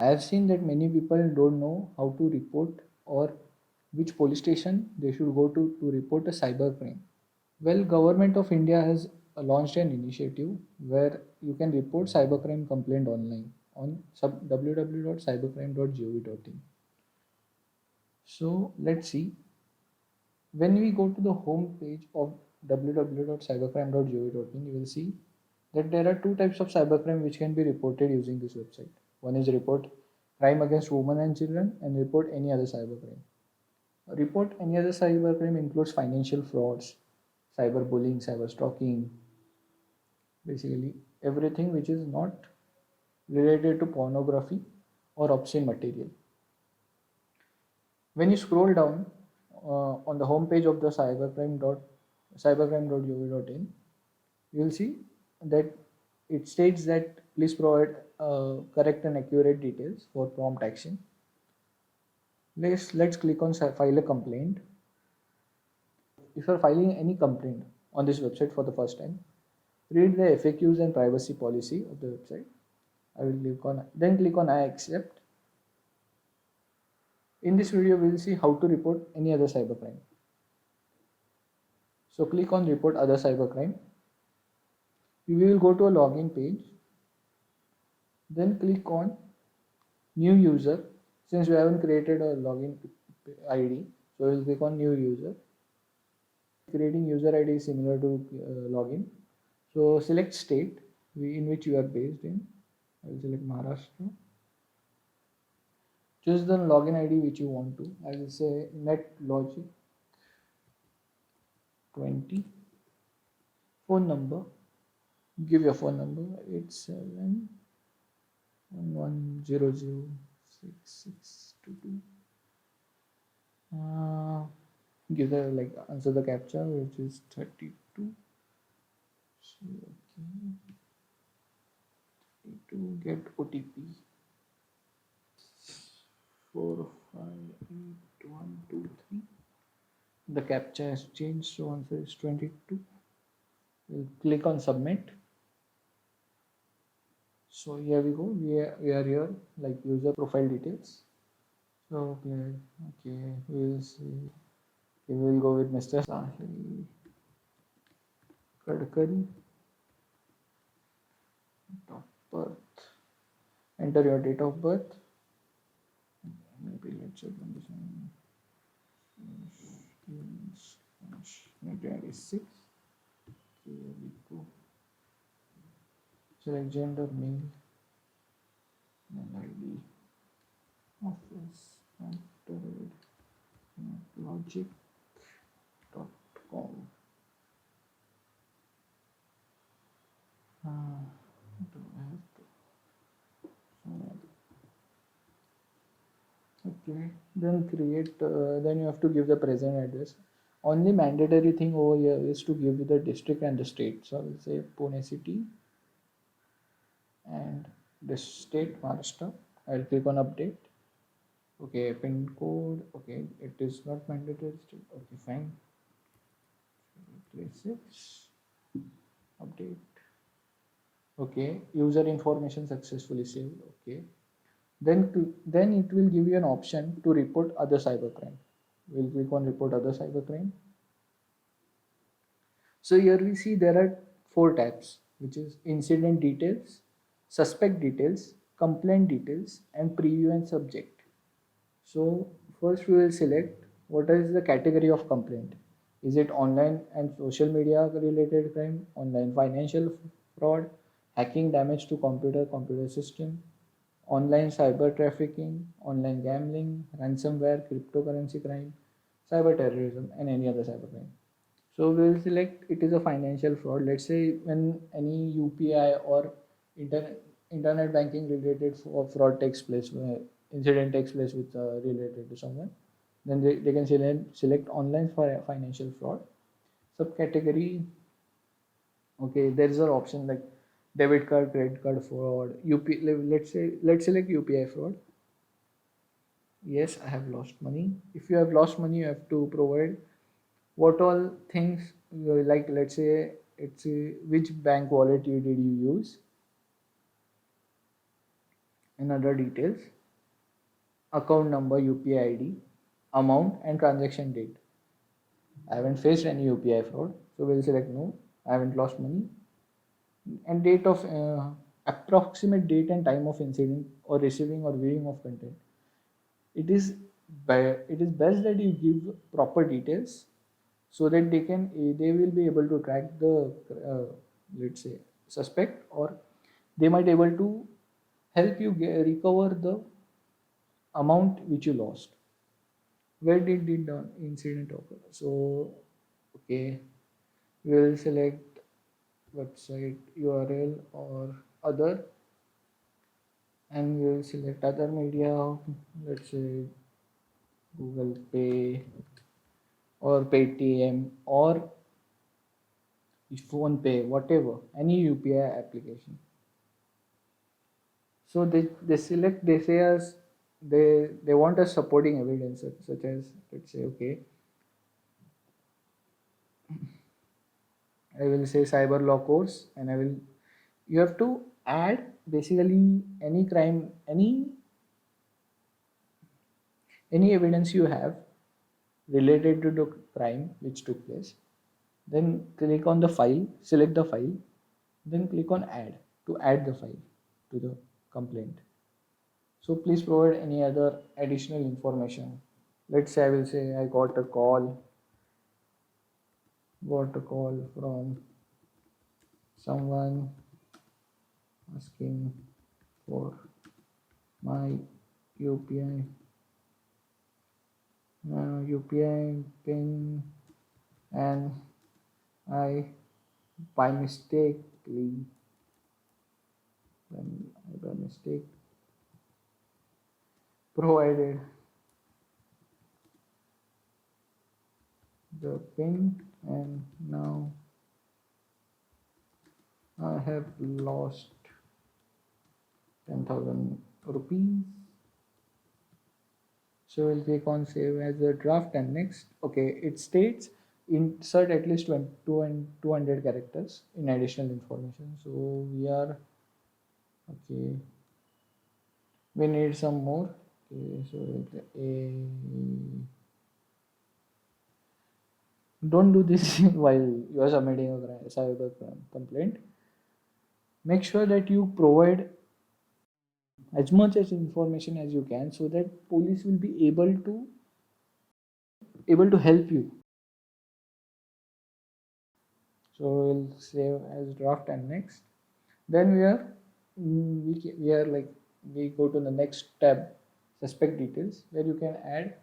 I have seen that many people don't know how to report or which police station they should go to report a cyber crime. Well, Government of India has launched an initiative where you can report cybercrime complaint online on www.cybercrime.gov.in. So let's see. When we go to the home page of www.cybercrime.gov.in, you will see that there are two types of cybercrime which can be reported using this website. One is report crime against women and children, and report any other cybercrime. Report any other cybercrime includes financial frauds, cyberbullying, cyber stalking, basically everything which is not related to pornography or obscene material. When you scroll down on the home page of the cybercrime.gov.in, you will see that it states that please provide correct and accurate details for prompt action. Let's click on file a complaint. If you are filing any complaint on this website for the first time, read the FAQs and privacy policy of the website. I will click on I accept. In this video, we will see how to report any other cybercrime. So click on report other cybercrime. We will go to a login page. Then click on new user. Since we haven't created a login ID, so we will click on new user. Creating user ID is similar to login. So select state in which you are based in. I will select Maharashtra. Choose the login ID which you want to. I will say NetLogic 20. Phone number. Give your phone number 8711006622. Give the answer the captcha, which is 32. So okay, 32. Get OTP 458123. The captcha has changed, so answer is 22. We'll click on submit. So here we go. We are here, like user profile details. So okay, we'll see. We will go with Mr. Sahil Kadkari. Date of birth. Enter your date of birth. Maybe let's check on this one. 1996. Here we go. Select gender male. ID. Office. Entered. Logic.com. Do I have to? Okay, then then you have to give the present address. Only mandatory thing over here is to give you the district and the state. So I will say Pune city and the state Maharashtra. I will click on update. Okay, pin code. Okay, it is not mandatory state. Okay, fine. 36. Update. Okay, user information successfully saved. Okay, then it will give you an option to report other cybercrime. We'll click on report other cybercrime. So here we see there are 4 tabs, which is incident details, suspect details, complaint details, and preview and subject. So first we will select what is the category of complaint. Is it online and social media related crime, online financial fraud, hacking, damage to computer system, online cyber trafficking, online gambling, ransomware, cryptocurrency crime, cyber terrorism, and any other cyber crime. So we will select it is a financial fraud. Let's say when any UPI or internet banking related fraud takes place, incident takes place with related to someone, then they can select online for financial fraud. Subcategory, okay, there is an option like debit card, credit card fraud, let's select UPI fraud. Yes, I have lost money. If you have lost money, you have to provide what all things like, let's say which bank wallet did you use, and other details, account number, UPI ID, amount, and transaction date. I haven't faced any UPI fraud, so we'll select no. I haven't lost money. And date of approximate date and time of incident or receiving or viewing of content. It is best that you give proper details so that they will be able to track the let's say suspect, or they might able to help you recover the amount which you lost. Where did the incident occur? So okay, we'll select website URL or other, and we'll select other media, let's say Google Pay or Paytm or phone pay, whatever, any UPI application. So they select, they say us, they want us supporting evidence such as, let's say okay, I will say cyber law course, and I will, you have to add basically any crime, any evidence you have related to the crime which took place. Then click on the file, select the file, then click on add to add the file to the complaint. So please provide any other additional information. Let's say I will say I got a call from someone asking for my UPI UPI pin, and I by mistakenly by mistake provided the pin, and now I have lost 10,000 rupees. So we'll click on save as a draft and next. Okay, it states insert at least 200 characters in additional information. So we are okay. We need some more. Okay, so don't do this while you are submitting a cyber complaint. Make sure that you provide as much as information as you can so that police will be able to help you. So we'll save as draft and next. Then we are like, we go to the next tab, suspect details, where you can add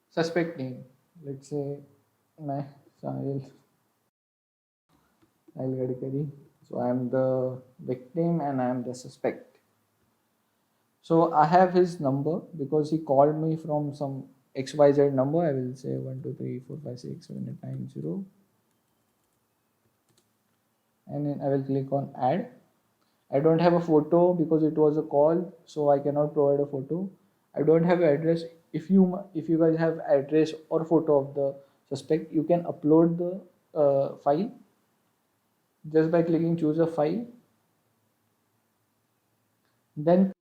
suspect name. Let's say my Sahil Gadkari. So I am the victim and I am the suspect. So I have his number because he called me from some XYZ number. I will say 1 2 3 4 5 6 7 8 9 0, and then I will click on add. I don't have a photo because it was a call, so I cannot provide a photo. I don't have address. If you guys have address or photo of the suspect, you can upload the file just by clicking choose a file. Then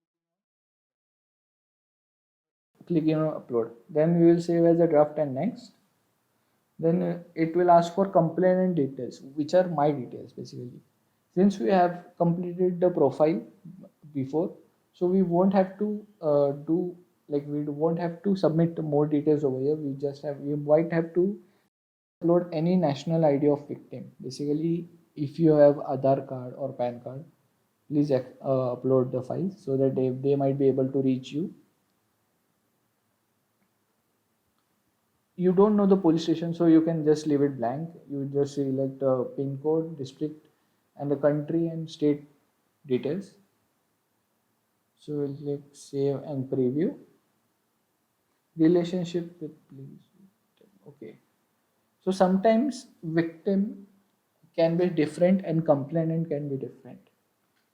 click on upload. Then we will save as a draft and next. Then it will ask for complainant details, which are my details basically. Since we have completed the profile before, so we won't have to do, like, we won't have to submit more details over here. We might have to upload any national ID of victim. Basically, if you have Aadhaar card or PAN card, please upload the files so that they might be able to reach you. You don't know the police station, so you can just leave it blank. You just select the pin code, district, and the country and state details. So we'll click save and preview. Relationship with police. Okay. So sometimes victim can be different and complainant can be different.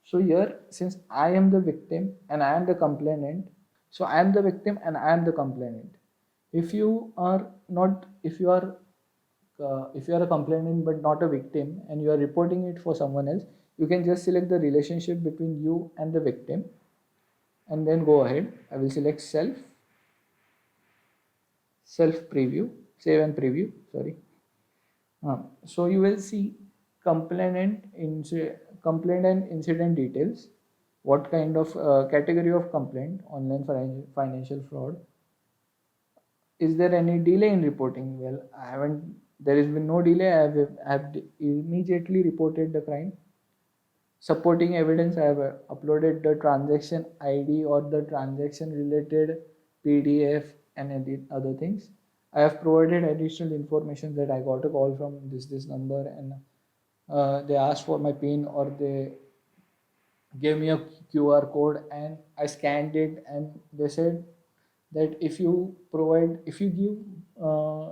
So here, since I am the victim and I am the complainant, so I am the victim and I am the complainant. If you are not, if you are a complainant but not a victim and you are reporting it for someone else, You can just select the relationship between you and the victim and then go ahead. I will select self preview, save and preview, sorry. So you will see complaint and incident details, what kind of category of complaint, online financial fraud. Is there any delay in reporting? Well, I haven't, there has been no delay. I have immediately reported the crime. Supporting evidence, I have uploaded the transaction ID or the transaction related PDF and any other things. I have provided additional information that I got a call from this number, and they asked for my PIN, or they gave me a QR code and I scanned it, and they said that if you give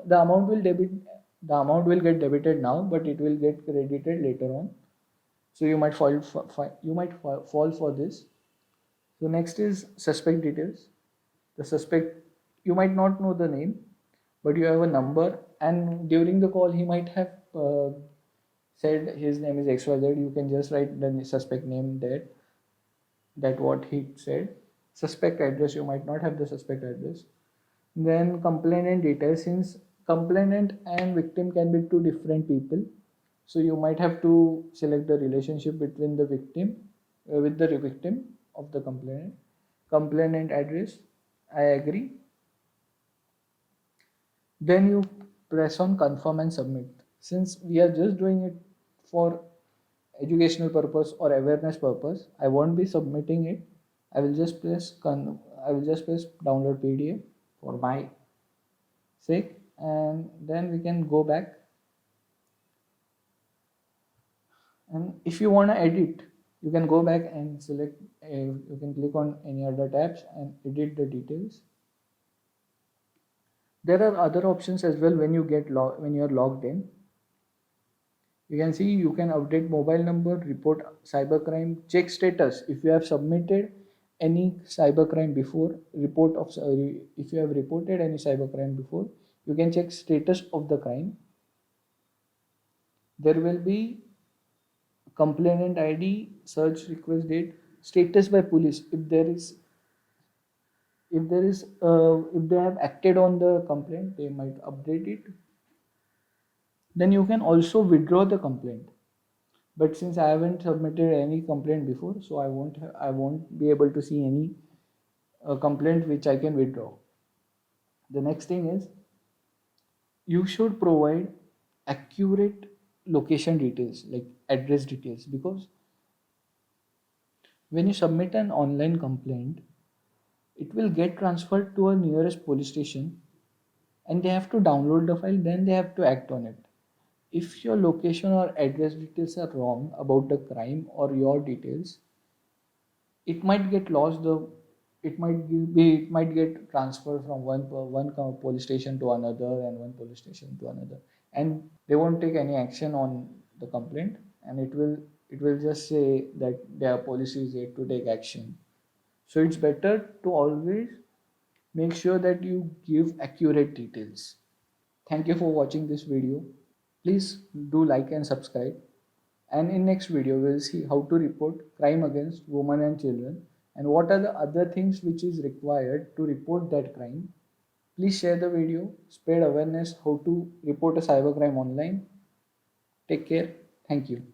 the amount will get debited now, but it will get credited later on. So you might fall for this. So next is suspect details. The suspect, you might not know the name, but you have a number, and during the call he might have said his name is XYZ. You can just write the suspect name there, that what he said. Suspect address, you might not have the suspect address. Then complainant details, since complainant and victim can be two different people, so you might have to select the relationship between the victim with the victim of the complainant. Complainant address, I agree. Then you press on confirm and submit. Since we are just doing it for educational purpose or awareness purpose, I won't be submitting it. I will just press download PDF for my sake, and then we can go back. And if you want to edit, you can go back and select, you can click on any other tabs and edit the details. There are other options as well. When when you're logged in, you can see you can update mobile number, report cybercrime, check status. If you have submitted any cybercrime before, if you have reported any cybercrime before, you can check status of the crime. There will be complainant ID, search request date, status by police. If they have acted on the complaint, they might update it. Then you can also withdraw the complaint. But since I haven't submitted any complaint before, so I won't be able to see any complaint which I can withdraw. The next thing is, you should provide accurate location details, like address details, because when you submit an online complaint, it will get transferred to a nearest police station, and they have to download the file, then they have to act on it. If your location or address details are wrong about the crime or your details, it might get lost. It might get transferred from police station to another, and one police station to another, and they won't take any action on the complaint, and it will just say that their policy is yet to take action. So it's better to always make sure that you give accurate details. Thank you for watching this video. Please do like and subscribe. And in next video, we'll see how to report crime against women and children, and what are the other things which is required to report that crime. Please share the video, spread awareness how to report a cybercrime online. Take care. Thank you.